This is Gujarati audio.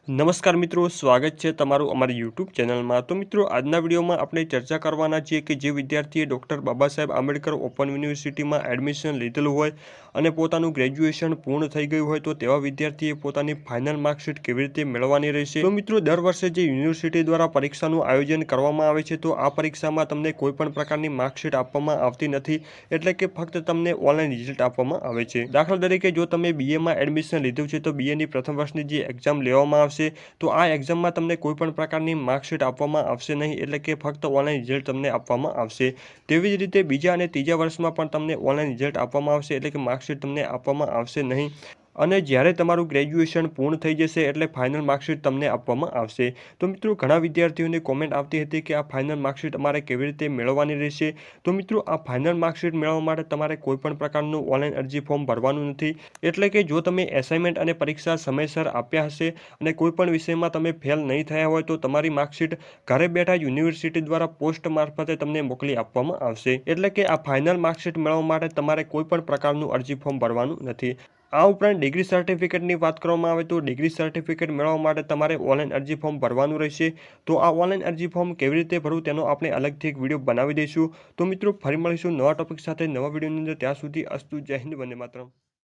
નમસ્કાર મિત્રો, સ્વાગત છે તમારું અમારી યુટ્યુબ ચેનલમાં। તો મિત્રો, આજના વિડીયોમાં આપણે ચર્ચા કરવાના છીએ કે જે વિદ્યાર્થીએ ડૉક્ટર બાબા સાહેબ આંબેડકર ઓપન યુનિવર્સિટીમાં એડમિશન લીધેલું હોય અને પોતાનું ગ્રેજ્યુએશન પૂર્ણ થઈ ગયું હોય તો તેવા વિદ્યાર્થીએ પોતાની ફાઇનલ માર્કશીટ કેવી રીતે મેળવવાની રહેશે। તો મિત્રો, દર વર્ષે જે યુનિવર્સિટી દ્વારા પરીક્ષાનું આયોજન કરવામાં આવે છે તો આ પરીક્ષામાં તમને કોઈ પણ પ્રકારની માર્કશીટ આપવામાં આવતી નથી, એટલે કે ફક્ત તમને ઓનલાઈન રિઝલ્ટ આપવામાં આવે છે। દાખલા તરીકે જો તમે બીએમાં એડમિશન લીધું છે તો બીએની પ્રથમ વર્ષની જે એક્ઝામ લેવામાં આવશે તો આ એક્ઝામમાં તમને કોઈ પણ પ્રકારની માર્કશીટ આપવામાં આવશે નહીં, એટલે કે ફક્ત ઓનલાઈન રિઝલ્ટ તમને આપવામાં આવશે। તેવી જ રીતે બીજા અને ત્રીજા વર્ષમાં પણ તમને ઓનલાઈન રિઝલ્ટ આપવામાં આવશે, એટલે કે માર્કશીટ તમને આપવામાં આવશે નહીં। અને જ્યારે તમારું ગ્રેજ્યુએશન પૂર્ણ થઈ જશે એટલે ફાઇનલ માર્કશીટ તમને આપવામાં આવશે। તો મિત્રો, ઘણા વિદ્યાર્થીઓને કોમેન્ટ આવતી હતી કે આ ફાઇનલ માર્કશીટ અમારે કેવી રીતે મેળવવાની રહેશે। તો મિત્રો, આ ફાઇનલ માર્કશીટ મેળવવા માટે તમારે કોઈ પણ પ્રકારનું ઓનલાઈન અરજી ફોર્મ ભરવાનું નથી, એટલે કે જો તમે એસાઇનમેન્ટ અને પરીક્ષા સમયસર આપ્યા હશે અને કોઈ પણ વિષયમાં તમે ફેલ નહીં થયા હોય તો તમારી માર્કશીટ ઘરે બેઠા યુનિવર્સિટી દ્વારા પોસ્ટ મારફતે તમને મોકલી આપવામાં આવશે। એટલે કે આ ફાઇનલ માર્કશીટ મેળવવા માટે તમારે કોઈ પણ પ્રકારનું અરજી ફોર્મ ભરવાનું નથી। આ ઉપરાંત ડિગ્રી સર્ટિફિકેટની વાત કરવામાં આવે તો ડિગ્રી સર્ટિફિકેટ મેળવવા માટે તમારે ઓનલાઈન અરજી ફોર્મ ભરવાનું રહેશે। તો આ ઓનલાઈન અરજી ફોર્મ કેવી રીતે ભરવું તેનો આપણે અલગથી એક વિડીયો બનાવી દઈશું। તો મિત્રો, ફરી મળીશું નવા ટોપિક સાથે નવા વિડીયોની અંદર। ત્યાં સુધી અસ્તુ, જય હિન્દ, વંદે માતરમ।